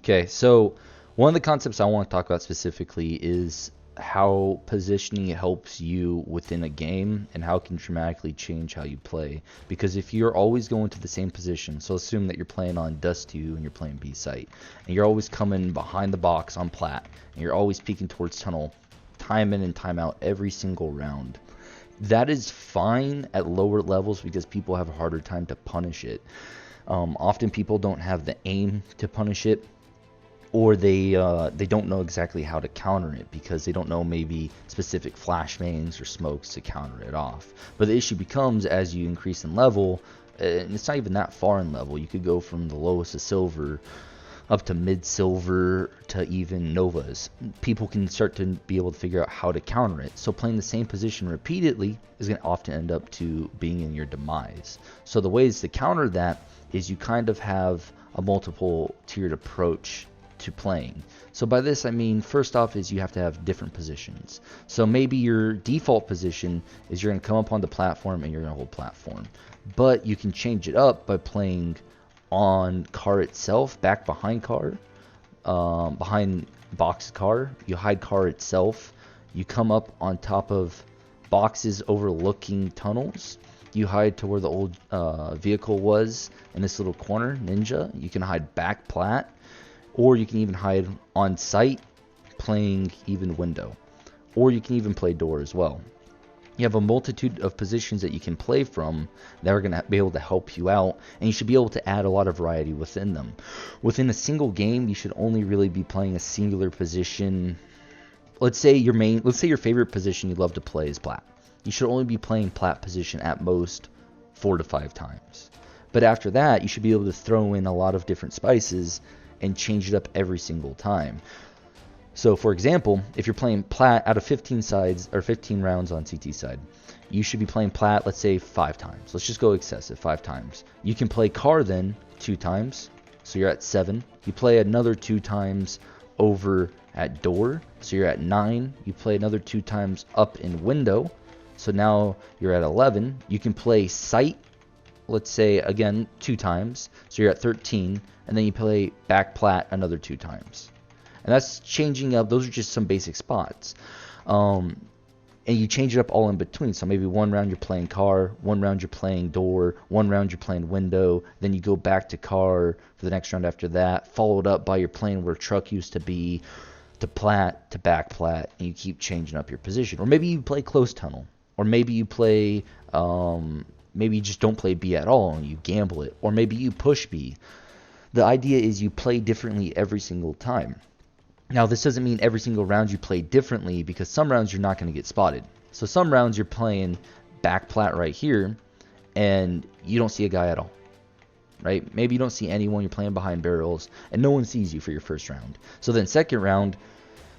Okay, so one of the concepts I want to talk about specifically is how positioning helps you within a game and how it can dramatically change how you play. Because if you're always going to the same position, so assume that you're playing on Dust 2 and you're playing B site, and you're always coming behind the box on plat, and you're always peeking towards tunnel, time in and time out every single round. That is fine at lower levels because people have a harder time to punish it. Often people don't have the aim to punish it, or they don't know exactly how to counter it because they don't know maybe specific flashbangs or smokes to counter it off. But the issue becomes as you increase in level, and it's not even that far in level. You could go from the lowest of silver up to mid-silver to even novas. People can start to be able to figure out how to counter it. So playing the same position repeatedly is going to often end up to being in your demise. So the ways to counter that is you kind of have a multiple tiered approach to playing. So by this I mean, first off is you have to have different positions. So maybe your default position is you're going to come up on the platform and you're going to hold platform. But you can change it up by playing on car itself, back behind car, behind box car. You hide car itself. You come up on top of boxes overlooking tunnels. You hide to where the old vehicle was in this little corner, ninja. You can hide back plat. Or you can even hide on site, playing even window. Or you can even play door as well. You have a multitude of positions that you can play from that are going to be able to help you out, and you should be able to add a lot of variety within them. Within a single game, you should only really be playing a singular position. Let's say your favorite position you love to play is plat. You should only be playing plat position at most 4 to 5 times. But after that, you should be able to throw in a lot of different spices and change it up every single time. So for example, if you're playing plat out of 15 sides or 15 rounds on CT side, you should be playing plat, let's say 5 times. Let's just go excessive, 5 times. You can play car then 2 times, so you're at 7. You play another 2 times over at door, so you're at 9. You play another 2 times up in window, so now you're at 11. You can play sight, let's say again 2 times, so you're at 13. And then you play back plat another 2 times. And that's changing up. Those are just some basic spots. And you change it up all in between. So maybe one round you're playing car, one round you're playing door, one round you're playing window. Then you go back to car for the next round after that. Followed up by you're playing where truck used to be, to plat, to back plat. And you keep changing up your position. Or maybe you play close tunnel. Or maybe you play, maybe you just don't play B at all and you gamble it. Or maybe you push B. The idea is you play differently every single time. Now, this doesn't mean every single round you play differently, because some rounds you're not going to get spotted. So some rounds you're playing back plat right here, and you don't see a guy at all. Right? Maybe you don't see anyone. You're playing behind barrels, and no one sees you for your first round. So then second round,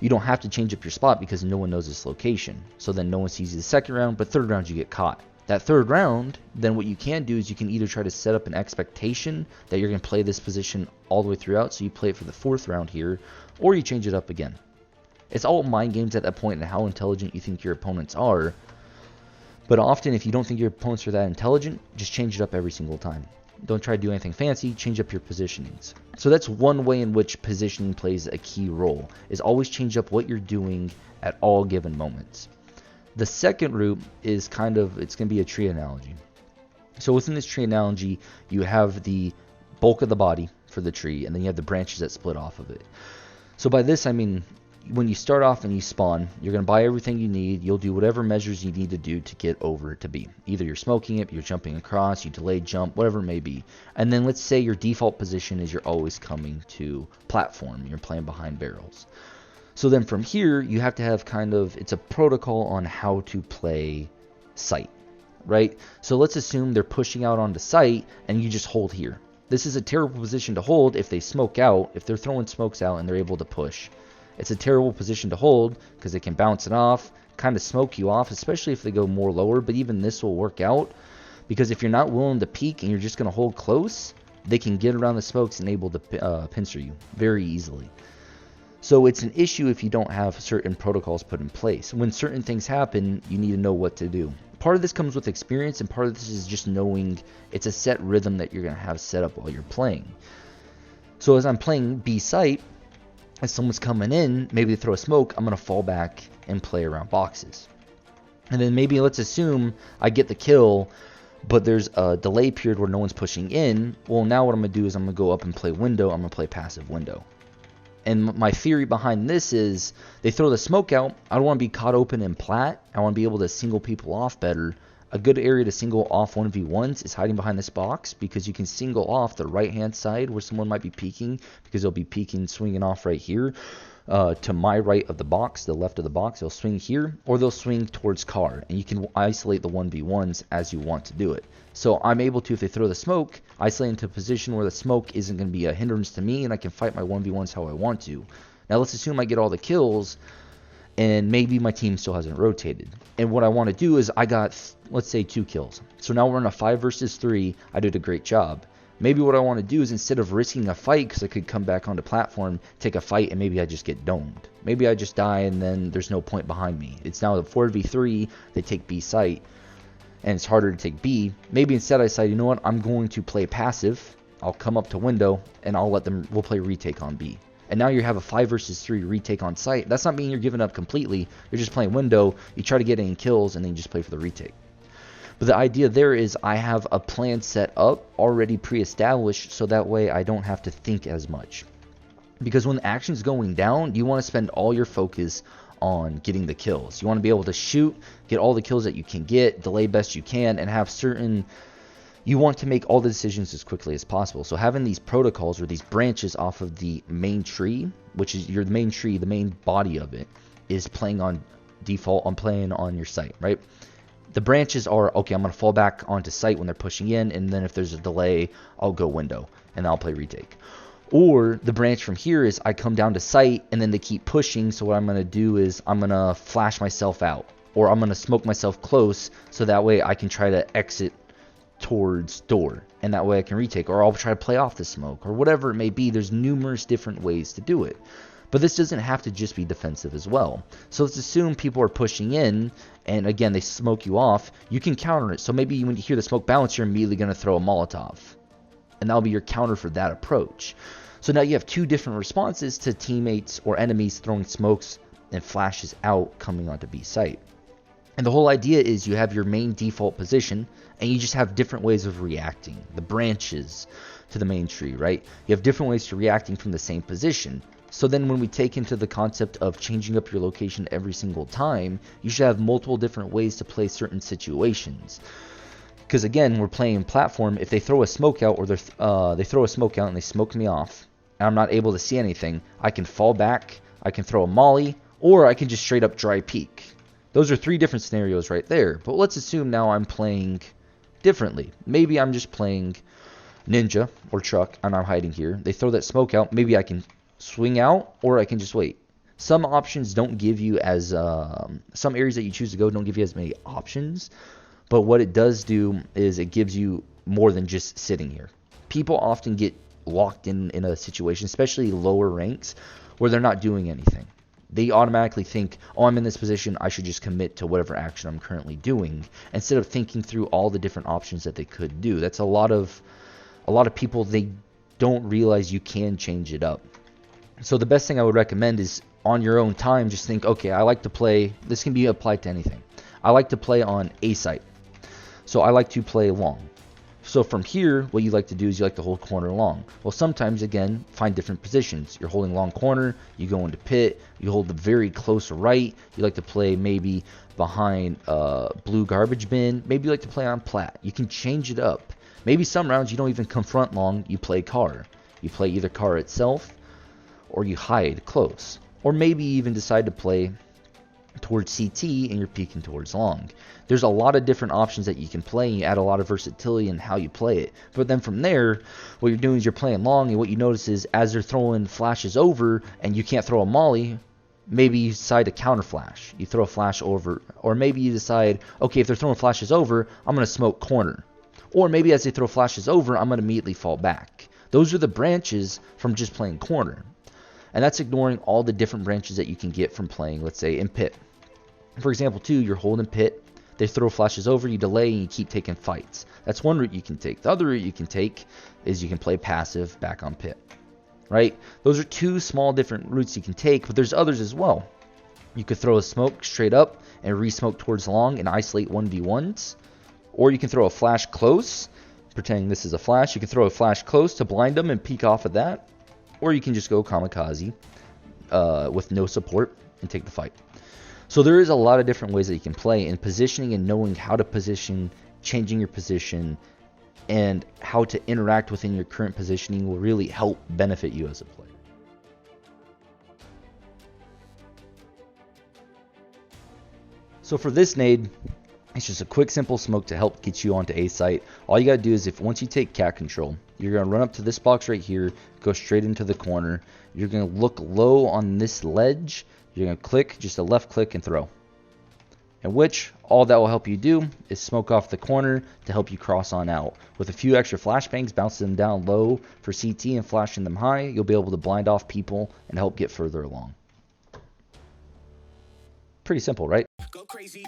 you don't have to change up your spot because no one knows this location. So then no one sees you the second round, but third round you get caught. That third round, then what you can do is you can either try to set up an expectation that you're going to play this position all the way throughout, so you play it for the 4th round here, or you change it up again. It's all mind games at that point and how intelligent you think your opponents are. But often, if you don't think your opponents are that intelligent, just change it up every single time. Don't try to do anything fancy, change up your positionings. So that's one way in which positioning plays a key role, is always change up what you're doing at all given moments. The second route is it's going to be a tree analogy. So within this tree analogy, you have the bulk of the body for the tree, and then you have the branches that split off of it. So by this, I mean, when you start off and you spawn, you're going to buy everything you need. You'll do whatever measures you need to do to get over to B. Either you're smoking it, you're jumping across, you delayed jump, whatever it may be. And then let's say your default position is you're always coming to platform. You're playing behind barrels. So then from here, you have to have it's a protocol on how to play sight, right? So let's assume they're pushing out onto sight and you just hold here. This is a terrible position to hold if they smoke out, if they're throwing smokes out and they're able to push. It's a terrible position to hold because they can bounce it off, kind of smoke you off, especially if they go more lower, but even this will work out because if you're not willing to peek and you're just going to hold close, they can get around the smokes and able to pincer you very easily. So it's an issue if you don't have certain protocols put in place. When certain things happen, you need to know what to do. Part of this comes with experience, and part of this is just knowing it's a set rhythm that you're going to have set up while you're playing. So as I'm playing B site, if someone's coming in, maybe they throw a smoke, I'm going to fall back and play around boxes. And then maybe let's assume I get the kill, but there's a delay period where no one's pushing in. Well, now what I'm going to do is I'm going to go up and play window. I'm going to play passive window. And my theory behind this is they throw the smoke out. I don't want to be caught open in plat. I want to be able to single people off better. A good area to single off 1v1s is hiding behind this box, because you can single off the right-hand side where someone might be peeking, because they'll be peeking, swinging off right here to my right of the box, the left of the box. They'll swing here, or they'll swing towards car, and you can isolate the 1v1s as you want to do it. So I'm able to, if they throw the smoke, isolate into a position where the smoke isn't going to be a hindrance to me, and I can fight my 1v1s how I want to. Now let's assume I get all the kills, and maybe my team still hasn't rotated. And what I want to do is I got, let's say, 2 kills. So now we're in a 5 versus 3. I did a great job. Maybe what I want to do is, instead of risking a fight, because I could come back onto platform, take a fight, and maybe I just get domed. Maybe I just die, and then there's no point behind me. It's now a 4v3. They take B site, and it's harder to take B. Maybe instead I decide, you know what, I'm going to play passive. I'll come up to window, and we'll play retake on B. And now you have a 5 versus 3 retake on site. That's not meaning you're giving up completely. You're just playing window. You try to get any kills, and then you just play for the retake. But the idea there is I have a plan set up, already pre-established, so that way I don't have to think as much. Because when the action's going down, you want to spend all your focus on getting the kills. You want to be able to shoot, get all the kills that you can get, delay best you can, and have certain... You want to make all the decisions as quickly as possible. So having these protocols, or these branches off of the main tree, which is your main tree, the main body of it, is playing on default on playing on your site, right? The branches are, okay, I'm going to fall back onto site when they're pushing in, and then if there's a delay, I'll go window, and I'll play retake. Or the branch from here is I come down to site, and then they keep pushing, so what I'm going to do is I'm going to flash myself out, or I'm going to smoke myself close, so that way I can try to exit towards door, and that way I can retake, or I'll try to play off the smoke, or whatever it may be. There's numerous different ways to do it, but this doesn't have to just be defensive as well. So let's assume people are pushing in, and again they smoke you off. You can counter it. So maybe when you hear the smoke bounce, you're immediately going to throw a Molotov, and that'll be your counter for that approach. So now you have 2 different responses to teammates or enemies throwing smokes and flashes out coming onto B site. And the whole idea is you have your main default position, and you just have different ways of reacting. The branches to the main tree, right? You have different ways to reacting from the same position. So then when we take into the concept of changing up your location every single time, you should have multiple different ways to play certain situations. Because again, we're playing platform. If they throw a smoke out, or they throw a smoke out and they smoke me off, and I'm not able to see anything, I can fall back, I can throw a molly, or I can just straight up dry peek. Those are 3 different scenarios right there. But let's assume now I'm playing differently. Maybe I'm just playing ninja or truck, and I'm hiding here. They throw that smoke out. Maybe I can swing out, or I can just wait. Some options don't give you as some areas that you choose to go don't give you as many options. But what it does do is it gives you more than just sitting here. People often get locked in a situation, especially lower ranks, where they're not doing anything. They automatically think, oh, I'm in this position, I should just commit to whatever action I'm currently doing, instead of thinking through all the different options that they could do. That's a lot of people, they don't realize you can change it up. So the best thing I would recommend is on your own time, just think, okay, I like to play, this can be applied to anything. I like to play on A site. So I like to play long. So from here, what you like to do is you like to hold corner long. Well, sometimes, again, find different positions. You're holding long corner, you go into pit, you hold the very close right. You like to play maybe behind blue garbage bin. Maybe you like to play on plat. You can change it up. Maybe some rounds you don't even confront long, you play car. You play either car itself, or you hide close. Or maybe you even decide to play towards CT and you're peeking towards long. There's a lot of different options that you can play, and you add a lot of versatility in how you play it. But then from there, what you're doing is you're playing long, and what you notice is as they're throwing flashes over and you can't throw a molly, maybe you decide to counter flash. You throw a flash over, or maybe you decide, okay, if they're throwing flashes over, I'm going to smoke corner. Or maybe as they throw flashes over, I'm going to immediately fall back. Those are the branches from just playing corner. And that's ignoring all the different branches that you can get from playing, let's say, in pit. For example, too, you're holding pit. They throw flashes over, you delay, and you keep taking fights. That's one route you can take. The other route you can take is you can play passive back on pit. right? Those are two small different routes you can take, but there's others as well. You could throw a smoke straight up and re-smoke towards long and isolate 1v1s. Or you can throw a flash close, pretending this is a flash. You can throw a flash close to blind them and peek off of that. Or you can just go kamikaze with no support and take the fight. So there is a lot of different ways that you can play, and positioning and knowing how to position, changing your position, and how to interact within your current positioning will really help benefit you as a player. So for this nade, it's just a quick, simple smoke to help get you onto A site. All you gotta do is, once you take cat control, you're gonna run up to this box right here, go straight into the corner. You're gonna look low on this ledge. You're gonna click, just a left click and throw. And which, all that will help you do is smoke off the corner to help you cross on out. With a few extra flashbangs, bouncing them down low for CT and flashing them high, you'll be able to blind off people and help get further along. Pretty simple, right? Go crazy.